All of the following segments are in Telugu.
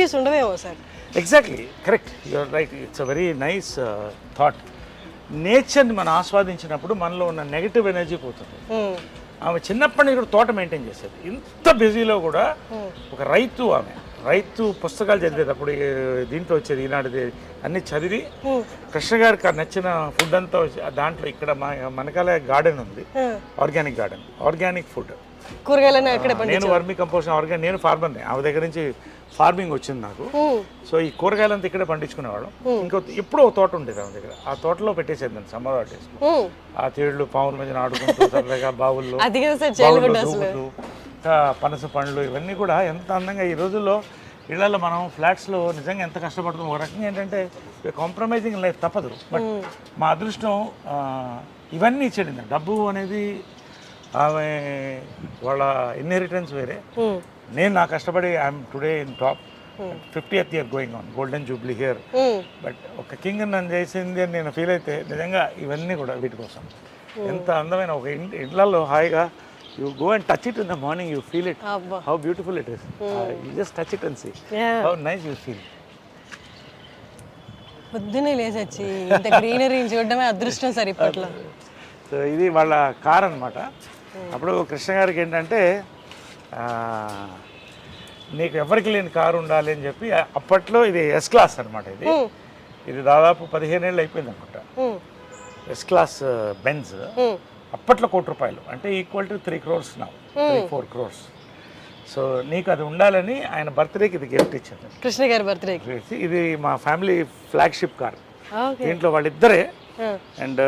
నెగిటివ్స్ ఉండవేమో sir. Exactly correct, you're right. It's a very nice thought. నేచర్ని మనం ఆస్వాదించినప్పుడు మనలో ఉన్న నెగిటివ్ ఎనర్జీ పోతుంది. ఆమె చిన్నప్పటి నుంచి కూడా తోట మెయింటైన్ చేసేది. ఇంత బిజీలో కూడా ఒక రైతు, ఆమె రైతు పుస్తకాలు చదివేటప్పుడు దీంట్లో వచ్చేది ఈనాడుది అన్ని చదివి కృష్ణ గారికి నచ్చిన ఫుడ్ అంతా దాంట్లో ఇక్కడ మనకాల గార్డెన్ ఉంది, ఆర్గానిక్ గార్డెన్, ఆర్గానిక్ ఫుడ్, కూరగాయలన్నీ అక్కడే. నేను వర్మీ కంపోస్ట్ ఆర్గానిక్, నేను ఫార్మర్ని, ఆమె దగ్గర నుంచి ఫార్మింగ్ వచ్చింది నాకు. సో ఈ కూరగాయలంతా ఇక్కడే పండించుకునేవాళ్ళం. ఇంకో ఎప్పుడో ఒక తోట ఉండేది ఆమె దగ్గర, ఆ తోటలో పెట్టేసేది నేను సమ్మర్ హాలిడేస్. ఆ తేళ్లు పావుల మధ్యన ఆడుకుంటూ సరదాగా బావుల్లో దూకుతూ పనస పండ్లు ఇవన్నీ కూడా ఎంత అందంగా. ఈ రోజుల్లో ఇళ్లలో మనం ఫ్లాట్స్లో నిజంగా ఎంత కష్టపడుతున్నాం. ఒక రకంగా ఏంటంటే కాంప్రమైజింగ్ లైఫ్ తప్పదు. బట్ మా అదృష్టం ఇవన్నీ ఇచ్చేది. డబ్బు అనేది ఆమె వాళ్ళ ఇన్హెరిటెన్స్ వేరే. నేను నా కష్టపడి I'm today in top, 50th year going on, golden Jubilee here. But ఒక కింగ్ నన్ను చేసింది అని నేను ఫీల్ అయితే నిజంగా ఇవన్నీ కూడా వీటి కోసం. ఎంత అందమైన ఒక ఇళ్లలో హాయిగా you go and touch it in the morning, you feel it how beautiful it is. You just touch it and see how nice you feel. పొద్దున్నే లేచొచ్చి ఇంత గ్రీనరీ చూడడమే అదృష్టం సార్ ఇప్పట్లో. సో ఇది వాళ్ళ కార్ అనమాట. అప్పుడు కృష్ణ గారికి ఏంటంటే నీకు ఎవరికి లేని కారు ఉండాలి అని చెప్పి అప్పట్లో ఇది ఎస్ క్లాస్ అనమాట. ఇది దాదాపు 15 ఏళ్ళు అయిపోయింది అనుకుంటా. ఎస్ క్లాస్ బెంజ్ అప్పట్లో ₹1,00,00,000, అంటే equal to 3 crores now, 3-4 crores. So నీకు అది ఉండాలని ఆయన బర్త్డేకి ఇది గిఫ్ట్ ఇచ్చారు, కృష్ణ గారి బర్త్డేకి. ఇది మా ఫ్యామిలీ ఫ్లాగ్షిప్ కార్. దీంట్లో వాళ్ళిద్దరే. అండ్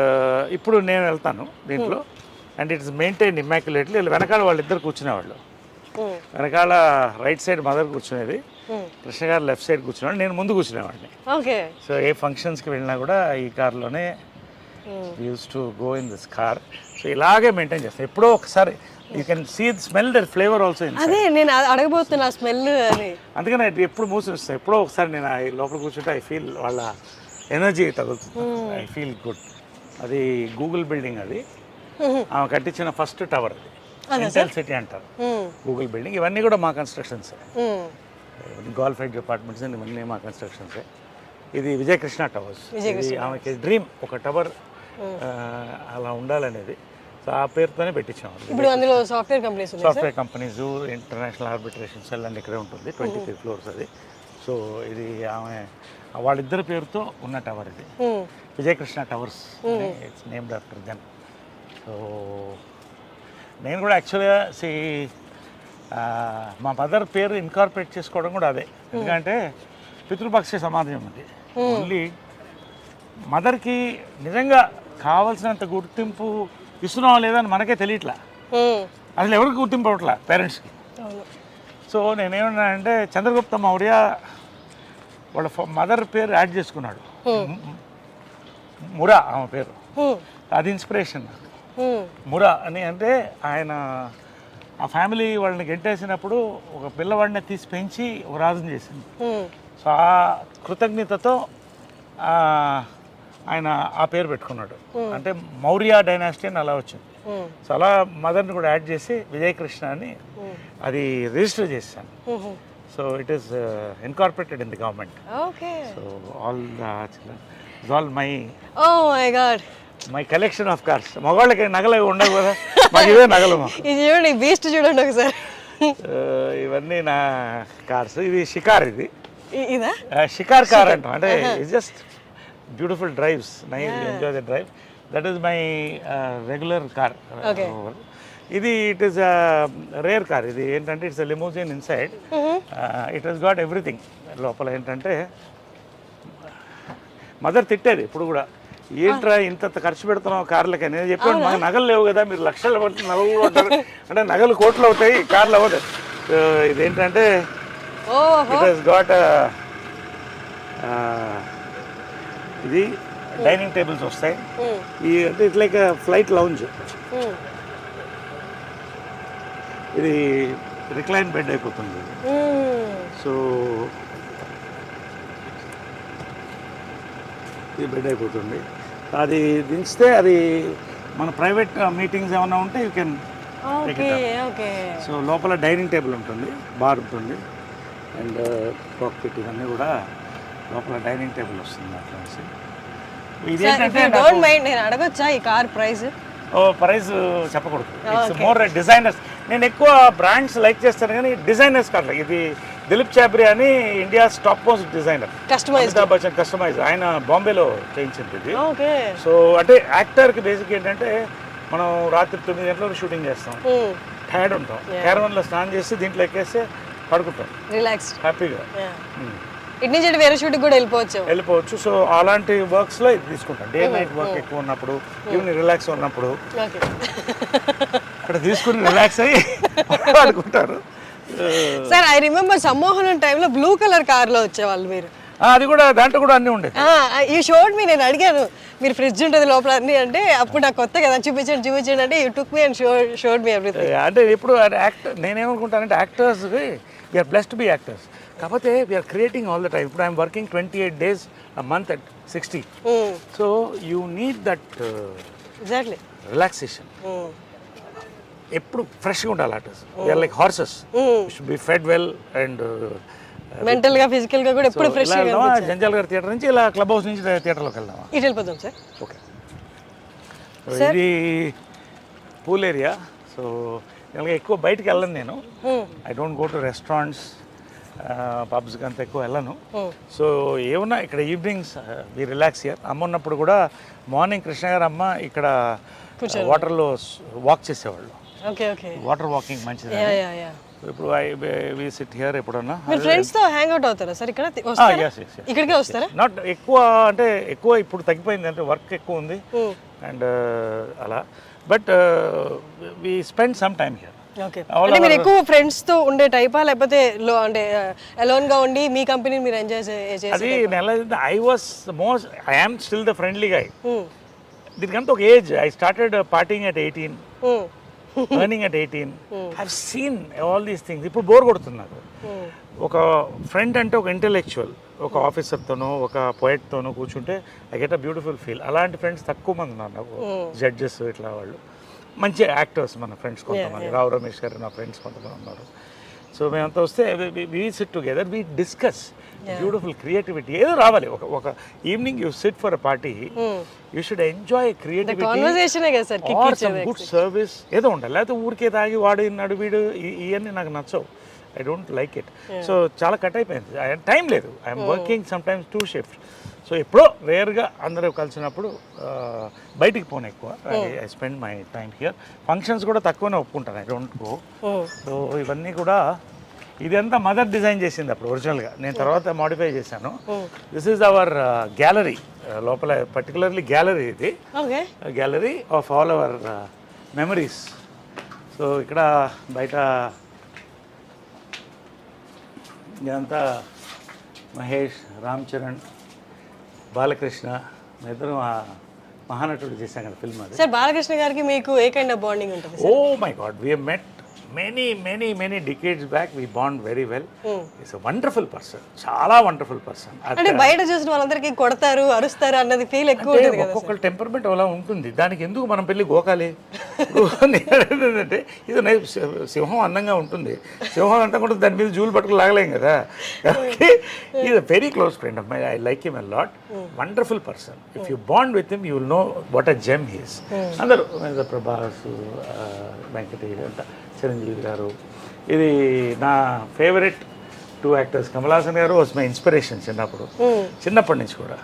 ఇప్పుడు నేను వెళ్తాను దీంట్లో. And it's maintain immaculately. వెనకాల వాళ్ళిద్దరు కూర్చునేవాళ్ళు. వెనకాల రైట్ సైడ్ మదర్ కూర్చునేది, కృష్ణ గారు లెఫ్ట్ సైడ్ కూర్చునేవాడు, నేను ముందు కూర్చునేవాడిని. సో ఏ ఫంక్షన్స్కి వెళ్ళినా కూడా ఈ కార్లోనే use to go in this car. So ఇలాగే మెయింటైన్ చేస్తాను. ఎప్పుడో ఒకసారి you can see the smell, that flavour also. అదే నేను అడగబోతున్నా స్మెల్ అని. అందుకని ఎప్పుడు మూసిస్తాను. ఎప్పుడో ఒకసారి నేను లోపల కూర్చుంటే ఐ ఫీల్ వాళ్ళ ఎనర్జీ తగులుతుంది. I feel good. అది గూగుల్ బిల్డింగ్, అది ఆమె కట్టించిన ఫస్ట్ టవర్. అది ఇంటెల్ సిటీ అంటారు గూగుల్ బిల్డింగ్. ఇవన్నీ కూడా మా కన్స్ట్రక్షన్స్, గోల్ఫైడ్ డిపార్ట్మెంట్స్ ఇవన్నీ మా కన్స్ట్రక్షన్సే. ఇది విజయకృష్ణ టవర్స్. ఇది ఆమెకి డ్రీమ్, ఒక టవర్ అలా ఉండాలనేది. సో ఆ పేరుతోనే పెట్టించాము. ఇప్పుడు అందులో software companies, international arbitration cell అని ఇక్కడే ఉంటుంది, 23 floors అది. సో ఇది ఆమె వాళ్ళిద్దరి పేరుతో ఉన్న టవర్. ఇది Vijayakrishna towers, it's named after them. So నేను కూడా యాక్చువల్గా మా మదర్ పేరు ఇన్కార్పొరేట్ చేసుకోవడం కూడా అదే. ఎందుకంటే పితృపక్ష సమాజం అది. ఓన్లీ మదర్కి నిజంగా కావాల్సినంత గుర్తింపు ఇస్తున్నావా లేదని మనకే తెలియట్లా. అసలు ఎవరికి గుర్తింపు అవ్వట్లా పేరెంట్స్కి. సో నేనేమన్నానంటే చంద్రగుప్త మౌర్య వాళ్ళ మదర్ పేరు యాడ్ చేసుకున్నాడు, మురా ఆమె పేరు. అది ఇన్స్పిరేషన్ నాకు. మురా అని అంటే ఆయన ఆ ఫ్యామిలీ వాళ్ళని గెంటేసినప్పుడు ఒక పిల్లవాడిని తీసి పెంచి ఒక రాజుని చేసింది. సో ఆ కృతజ్ఞతతో ఆయన ఆ పేరు పెట్టుకున్నాడు. అంటే మౌర్య డైనాసిటీ అని అలా వచ్చింది. సో అలా మదర్ని కూడా యాడ్ చేసి విజయకృష్ణ అని అది రిజిస్టర్ చేశాను. So it is incorporated in the government. So all my collection of cars. మగవాళ్ళకి నగలు ఉండవు కదా, మాకు ఇవే నగలు. చూడండి బీస్ట్ చూడండి ఒకసారి. ఇవన్నీ నా కార్స్. ఇది షికార్, ఇది షికార్ కార్ అంటాం. అంటే it's just beautiful drives, nice enjoy the drive. That is my regular car. ఇది ఇట్ ఈస్ రేర్ కార్. ఇది ఏంటంటే it's limousine inside. It has got everything. లోపల ఏంటంటే మదర్ తిట్టేది ఇప్పుడు కూడా, ఏంట్రా ఇంత ఖర్చు పెడుతున్నావు కార్లకి. నేను చెప్పాను మాకు నగలు లేవు కదా, మీరు లక్షలు పట్టి నగలు కూడా ఉంటారు అంటే నగలు కోట్లు అవుతాయి, కార్లు అవ్వదు. ఇదేంటంటే ఇట్ హస్ గాట్ ఇది డైనింగ్ టేబుల్స్ వస్తాయి. ఈ అంటే ఇట్స్ లైక్ ఫ్లైట్ లౌంజ్. ఇది రిక్లైన్ బెడ్ అయిపోతుంది. సో ఇది బెడ్ అయిపోతుంది. అది దించితే అది మన ప్రైవేట్ మీటింగ్స్ ఏమైనా ఉంటే you can take it up. So లోపల డైనింగ్ టేబుల్ ఉంటుంది, బార్ ఉంటుంది. అండ్ కాక్పిట్ ఇవన్నీ కూడా లోపల డైనింగ్ టేబుల్ వస్తుంది అట్లా ఇదేంటంటే డోంట్ మైండ్, నేను అడగొచ్చా ఈ కార్ ప్రైస్? ప్రైస్ చెప్పకూడదు, ఇట్స్ మోర్ డిజైనర్స్. నేను ఎక్కువ బ్రాండ్స్ లైక్ చేస్తాను కానీ డిజైనర్స్ కాదు. ఇది దిలీప్ చాబ్రి అని India's top most designer, Amitabh Bachchan customise, ఆయన బాంబేలో చేయించింది ఇది. సో అంటే యాక్టర్కి బేసిక్ ఏంటంటే మనం రాత్రి 9 గంటలకు షూటింగ్ చేస్తాం, టైర్డ్ ఉంటాం, క్యారవన్లో స్నానం చేసి దీంట్లో ఎక్కేస్తే పడుకుంటాం రిలాక్స్ హ్యాపీగా. ఇటు నుంచి వేరే షూటింగ్ కూడా వెళ్ళిపోవచ్చు. సో అలాంటి వర్క్స్లో ఇది తీసుకుంటాం. డే నైట్ వర్క్ ఎక్కువ ఉన్నప్పుడు, ఈవినింగ్ రిలాక్స్ ఉన్నప్పుడు అక్కడ తీసుకుని రిలాక్స్ అయ్యి పడుకుంటారు. సార్ ఐ రిమెంబర్ సమ్మోహనం టైంలో బ్లూ కలర్ కార్లో వచ్చేవాళ్ళు మీరు. అది కూడా దాంట్లో కూడా అన్నీ ఉండేది. ఈ షోడ్ మీ నేను అడిగాను మీరు ఫ్రిడ్జ్ ఉంటుంది లోపల అన్ని అంటే, అప్పుడు నాకు కొత్త కదా చూపించండి అంటే you took me and showed me everything. అంటే ఇప్పుడు యాక్టర్ నేనేమనుకుంటానంటే actors we're blessed to be actors, కాకపోతే we're creating all the time. ఇప్పుడు I'm working 28 days a month at 60. So you need that exactly relaxation. ఎప్పుడు ఫ్రెష్గా ఉండాలి artist. We're like horses, should be fed well and mental గా ఫిజికల్ గా కూడా ఎప్పుడు ఫ్రెష్ గా. జంజాల్ గారి థియేటర్ నుంచి ఇలా క్లబ్ హౌస్ నుంచి థియేటర్లోకి వెళ్దాం. ఇటు వెళ్ళిపోదాం సార్. ఓకే, ఇది పూల్ ఏరియా. సో ఇలా ఎక్కువ బయటికి వెళ్ళను నేను. I don't go to restaurants, పబ్స్కి అంత ఎక్కువ వెళ్ళను. సో ఏమన్నా ఇక్కడ ఈవినింగ్స్ వి రిలాక్స్ హియర్. అమ్మ ఉన్నప్పుడు కూడా మార్నింగ్ కృష్ణ గారు అమ్మ ఇక్కడ వాటర్లో వాక్ చేసేవాళ్ళు. వాటర్ వాకింగ్ మంచిది. ఇప్పుడు వి సిట్ హియర్. ఎప్పుడన్నా ఫ్రెండ్స్ తో హ్యాంగ్ అవుట్ అవుతారా సార్ ఇక్కడ? ఇక్కడికే వస్తారా? నాట్ ఎక్కువ, అంటే ఎక్కువ ఇప్పుడు తగ్గిపోయింది, అంటే వర్క్ ఎక్కువ ఉంది అండ్ అలా. But we spend some time here. అంటే మీరు ఎక్కువ ఫ్రెండ్స్ తో ఉండే టైపా, లేకపోతే అంటే అలోన్ గా ఉండి మీ కంపెనీ మీరు ఎంజాయ్ చేసే? అది I was most, I am still the friendly guy. దీనికంటే ఒక age, I started partying at 18, earning at 18. I seen all these things. ఇప్పుడు బోర్ కొడుతుంది నాకు. ఒక ఫ్రెండ్ అంటే ఒక ఇంటెలెక్చువల్, ఒక ఆఫీసర్తోనో ఒక పోయెట్తోనో కూర్చుంటే I get a beautiful feel. అలాంటి ఫ్రెండ్స్ తక్కువ మంది ఉన్నారు నాకు. జడ్జెస్ ఇట్లా వాళ్ళు మంచి యాక్టర్స్ మన ఫ్రెండ్స్ కొంతమంది, రావు రమేష్ గారు నా ఫ్రెండ్స్ కొంతమంది ఉన్నారు. సో మేమంతా వస్తే we sit together, we discuss beautiful creativity. ఏదో రావాలి. ఒక evening you sit for a party, you should enjoy creativity or some good service ఏదో ఉండాలి. లేకపోతే ఊరికే తాగి వాడు నడు వీడు ఇవన్నీ నాకు నచ్చవు. I don't like it. So చాలా కట్ అయిపోయింది, టైం లేదు. I'm working some times 2 shifts. So ఎప్పుడో రేర్గా అందరూ కలిసినప్పుడు బయటికి పోను ఎక్కువ. I spend my time here. Functions కూడా తక్కువనే ఒప్పుకుంటాను, ఐ డోంట్ గో. సో ఇవన్నీ కూడా ఇదంతా మదర్ డిజైన్ చేసింది అప్పుడు ఒరిజినల్గా, నేను తర్వాత మాడిఫై చేశాను. This is our gallery. లోపల పర్టికులర్లీ గ్యాలరీ, ఇది gallery of all our memories. So ఇక్కడ బయట ఇదంతా మహేష్, రామ్ చరణ్, బాలకృష్ణ, ఇద్దరు మహానటుడు చేశాం కదా ఫిల్మ్. అది సార్ బాలకృష్ణ గారికి మీకు ఏ కైండ్ ఆఫ్ బాండింగ్ ఉంటుంది? Oh my God, we have met many decades back. We bond very well. He's a wonderful person, చాలా వండర్ఫుల్ పర్సన్. అంటే బయట చూసిన వాళ్ళందరికీ కొడతారు, అరుస్తారు అన్నది ఫీల్ ఎక్కువ ఉంటుంది కదా. ఒక్కొక్క టెంపర్మెంట్ అలా ఉంటుంది. దానికి ఎందుకు మనం పెళ్ళి గోకాలి? అంటే ఇది సింహం అందంగా ఉంటుంది, సింహం అంతా కూడా దాని మీద జూలు పట్టుకుని లాగలేం కదా. Is a very close friend of my. I like him a lot. Wonderful person. If you bond with him you will know what a gem he is. అందరూ ప్రభాస్, వెంకటేష్, చిరంజీవి గారు. ఇది నా ఫేవరెట్ 2 actors. కమల్ హాసన్ గారు వాజ్ మై ఇన్స్పిరేషన్ చిన్నప్పటి నుంచి కూడా.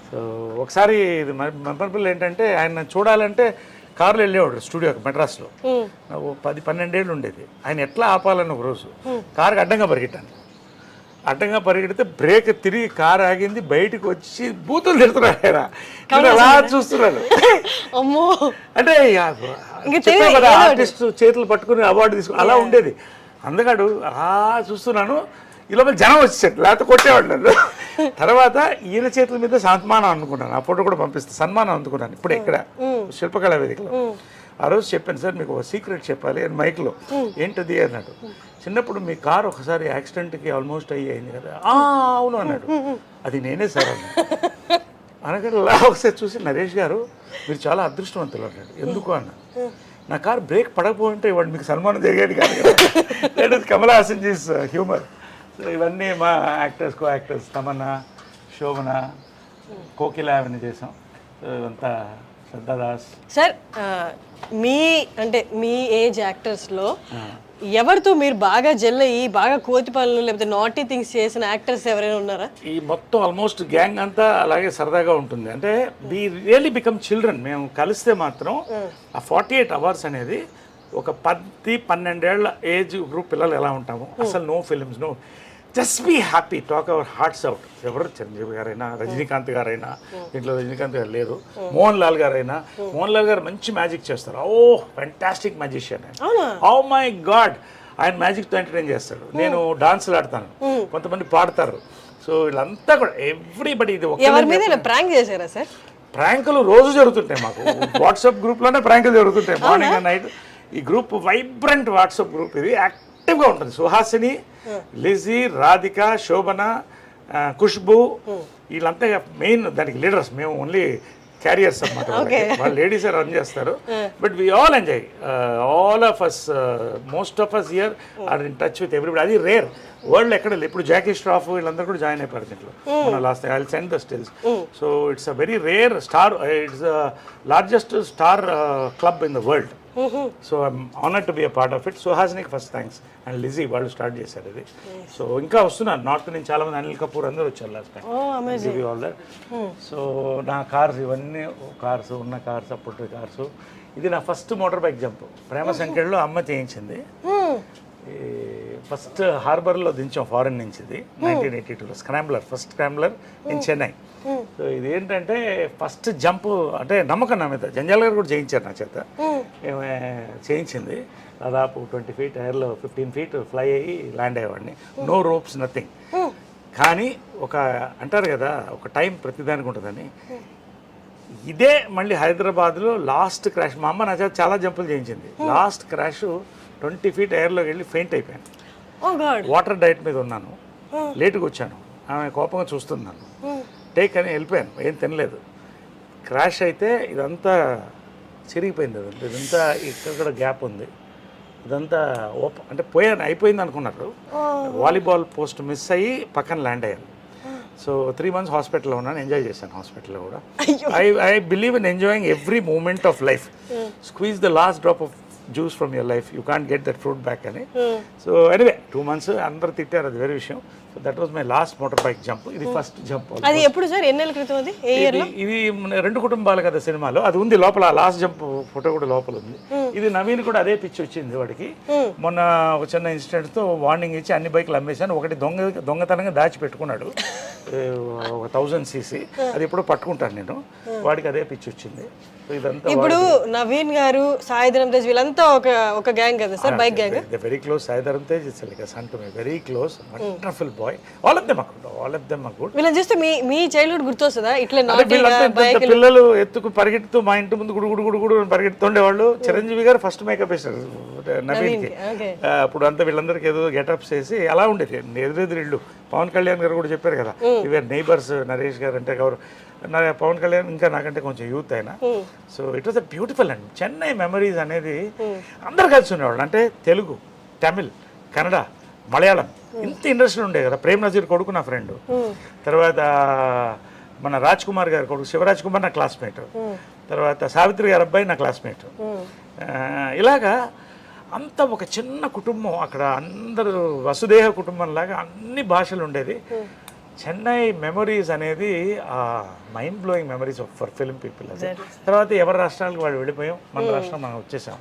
సో ఒకసారి ఇది మెమరబుల్ ఏంటంటే, ఆయన చూడాలంటే కారులో వెళ్ళేవాడు స్టూడియోకి మెడ్రాస్లో. నాకు 10-12 ఏళ్ళు ఉండేది. ఆయన ఎట్లా ఆపాలని ఒక రోజు కారుకి అడ్డంగా పరిగెట్టాను. అడ్డంగా పరిగెడితే బ్రేక్ తిరిగి కారు ఆగింది, బయటకు వచ్చి బూతులు తిడుతున్నాడు ఆయన. అలా చూస్తున్నాడు. అంటే ఆర్టిస్ట్ చేతులు పట్టుకుని అవార్డు తీసుకుని అలా ఉండేది. అందగాడు అలా చూస్తున్నాను. ఈ లోపల జనం వచ్చేసాడు, లేకపోతే కొట్టేవాడు నన్ను. తర్వాత ఈయన చేతుల మీద సన్మానం అనుకున్నాను. ఆ ఫోటో కూడా పంపిస్తాను. సన్మానం అందుకున్నాను ఇప్పుడే ఇక్కడ శిల్పకళా వేదికలో. ఆ రోజు చెప్పాను, సార్ మీకు ఒక సీక్రెట్ చెప్పాలి అని మైక్లో. ఏంటది అన్నాడు. చిన్నప్పుడు మీ కారు ఒకసారి యాక్సిడెంట్కి ఆల్మోస్ట్ అయ్యింది కదా. అవును అన్నాడు. అది నేనే సార్ అన్నాడు. అనగానే ఒకసారి చూసి, నరేష్ గారు మీరు చాలా అదృష్టవంతులు అన్నాడు. ఎందుకు అన్నాడు. నా కారు బ్రేక్ పడకపోయింటే ఇవాడు మీకు సన్మానం జరిగేది కాదు కదా. That is Kamal Haasan ji's humour. So ఇవన్నీ మా actors co actors Tamannaah, Shobana, Kokila అవన్నీ చేసాం. సో ఇవంతా శ్రద్ధాదాస్. సార్ మీ ఏజ్ యాక్టర్స్లో ఎవరితో మీరు బాగా జెల్ అయ్యి బాగా కోతి పనులు లేకపోతే నాటీ థింగ్స్ చేసిన యాక్టర్స్ ఎవరైనా ఉన్నారా? ఈ మొత్తం ఆల్మోస్ట్ గ్యాంగ్ అంతా అలాగే సరదాగా ఉంటుంది. అంటే వి రియల్లీ బికమ్ చిల్డ్రన్. మేము కలిస్తే మాత్రం ఆ 48 hours అనేది ఒక 10-12 ఏళ్ల ఏజ్ గ్రూప్ పిల్లలు ఎలా ఉంటాము, అసలు no films, no, just be happy, talk our hearts out. ఎవరు చిరంజీవి గారైనా, రజనీకాంత్ గారైనా, దీంట్లో రజనీకాంత్ గారు లేరు, మోహన్ లాల్ గారైనా, మోహన్ లాల్ గారు మంచి మ్యాజిక్ చేస్తారు. Oh fantastic magician. Oh my God, ఆయన మ్యాజిక్తో ఎంటర్టైన్ చేస్తాడు. నేను డాన్స్లు ఆడతాను, కొంతమంది పాడతారు. సో వీళ్ళంతా కూడా ఎవ్రీబడి. ఇది ఎవరి మీద ప్రాంక్ చేశారా సార్? ప్రాంకులు రోజు జరుగుతుంటాయి మాకు. వాట్సాప్ గ్రూప్లోనే ప్రాంకులు జరుగుతుంటాయి మార్నింగ్ అండ్ నైట్. ఈ గ్రూప్ వైబ్రెంట్ వాట్సాప్ గ్రూప్, ఇది యాక్టివ్గా ఉంటుంది. సుహాసిని, లిజీ, రాధిక, శోభన, ఖుష్బు, వీళ్ళంతా మెయిన్ దానికి లీడర్స్. మేము ఓన్లీ క్యారియర్స్ అన్నమాట. వాళ్ళు లేడీసే రన్ చేస్తారు. But we all enjoy. All of us, most of us here are in touch with everybody. అది రేర్, వరల్డ్ ఎక్కడ లేదు. ఇప్పుడు జాకీ ష్రాఫ్ వీళ్ళందరూ కూడా జాయిన్ అయిపోయారు దీంట్లో. మన last I will send the stills. So it's a very rare star, it's largest star club in the world. So I'm honoured to be a part of it. సుహాసినికి ఫస్ట్ థ్యాంక్స్, అండ్ లిజీ వాళ్ళు స్టార్ట్ చేశారు ఇది. సో ఇంకా వస్తున్నారు నార్త్ నుంచి చాలా మంది, అనిల్ కపూర్ అందరూ వచ్చారు last time. All that. So నా కార్స్ ఇవన్నీ కార్స్, ఉన్న కార్స్, అప్పటి కార్స్. ఇది నా ఫస్ట్ మోటార్ బైక్ జంప్ ప్రేమ సంఖ్యలో అమ్మ చేయించింది. ఫస్ట్ హార్బర్లో దించాం ఫారెన్ నుంచి. ఇది 1982లో scrambler, first scrambler in Chennai. So ఇది ఏంటంటే ఫస్ట్ జంప్ అంటే నమ్మకం నా మీద. జంజాల్ గారు కూడా చేయించారు నా చేత. చేయించింది దాదాపు 20 feet ఎయిర్లో 15 feet ఫ్లై అయ్యి ల్యాండ్ అయ్యేవాడిని. No ropes, nothing. కానీ ఒక అంటారు కదా, ఒక టైం ప్రతిదానికి ఉంటుందని. ఇదే మళ్ళీ హైదరాబాద్లో లాస్ట్ క్రాష్. మా అమ్మ నా చేత చాలా జంపులు చేయించింది. లాస్ట్ క్రాష్ 20 feet ఎయిర్లోకి వెళ్ళి ఫెయింట్ అయిపోయాను. వాటర్ డైట్ మీద ఉన్నాను, లేటుగా వచ్చాను. ఆమె కోపంగా చూస్తున్నాను, టేక్ అని వెళ్ళిపోయాను, ఏం తినలేదు. క్రాష్ అయితే ఇదంతా చిరిగిపోయింది. అదంతా ఇదంతా ఇక్కడ గ్యాప్ ఉంది. ఇదంతా అంటే అయిపోయింది అనుకున్నారు. వాలీబాల్ పోస్ట్ మిస్ అయ్యి పక్కన ల్యాండ్ అయ్యాను. సో 3 months హాస్పిటల్లో ఉన్నాను. ఎంజాయ్ చేశాను హాస్పిటల్లో కూడా. I believe in enjoying every moment of life. Squeeze the last drop of juice from your life, you can't get that fruit back అని. సో ఎనీవే 2 months అందరూ తిట్టారు, అది వేరే విషయం. So that was my last motor bike jump. ఇది ఫస్ట్ జంప్. అది ఎప్పుడు సార్, ఎన్ని నెలల క్రితం? అది ఇది 2 కుటుంబాలు కదా సినిమాలో, అది ఉంది లోపల. లాస్ట్ జంప్ ఫోటో కూడా లోపల ఉంది. ఇది నవీన్ కూడా అదే పిచ్చి వచ్చింది వాడికి. మొన్న ఒక చిన్న ఇన్సిడెంట్తో వార్నింగ్ ఇచ్చి అన్ని బైకులు అమ్మేశాను. ఒకటి దొంగతనంగా దాచి పెట్టుకున్నాడు, 1000cc. అది ఇప్పుడు పట్టుకుంటాను నేను. వాడికి అదే పిచ్చి వచ్చింది. ఇదంతా ఇప్పుడు నవీన్ గారు, సాయి ధరమ్ తేజ్ వీళ్ళంతా ఒక గ్యాంగ్ కదా sir, bike gang. Very close. Sai Dharam Tej it's like a son to me, very close, wonderful boy. All of them are good. వీళ్ళని చూస్తే మీ చైల్డ్హుడ్ గుర్తొస్తుందా? ఇట్లా పిల్లలు ఎత్తుకు పరిగెడుతూ మా ఇంటి ముందు గుడు గుడు గుడు గుడు పరిగెడుతుండేవాళ్ళు. చిరంజీవి గారు ఫస్ట్ మేకప్ వేశారు నవీన్కి. అప్పుడు అంతా వీళ్ళందరికీ ఏదో గెటప్స్ వేసి అలా ఉండేది. ఎదురెదురు ఇళ్ళు. పవన్ కళ్యాణ్ గారు కూడా చెప్పారు కదా, ఇవర్ నైబర్స్. నరేష్ గారు అంటే ఎవరు, పవన్ కళ్యాణ్ ఇంకా నాకంటే కొంచెం యూత్ అయినా. So it was a beautiful and Chennai memories అనేది. అందరు కలిసి ఉండేవాళ్ళు. అంటే తెలుగు, తమిళ్, కన్నడ, మలయాళం, ఇంత ఇండస్ట్రీ ఉండే కదా. ప్రేమ్ నజీర్ కొడుకు నా ఫ్రెండ్. తర్వాత మన రాజ్ కుమార్ గారి కొడుకు శివరాజ్ కుమార్ నా క్లాస్మేట్. తర్వాత సావిత్రి గారి అబ్బాయి నా క్లాస్మేట్. ఇలాగా అంత ఒక చిన్న కుటుంబం అక్కడ. అందరూ వసుదేహ కుటుంబం లాగా అన్ని భాషలు ఉండేది. చెన్నై మెమరీస్ అనేది mind blowing memories for film people. తర్వాత ఎవరి రాష్ట్రాలకు వాళ్ళు వెళ్ళిపోయాం, మన రాష్ట్రం మనం వచ్చేసాం.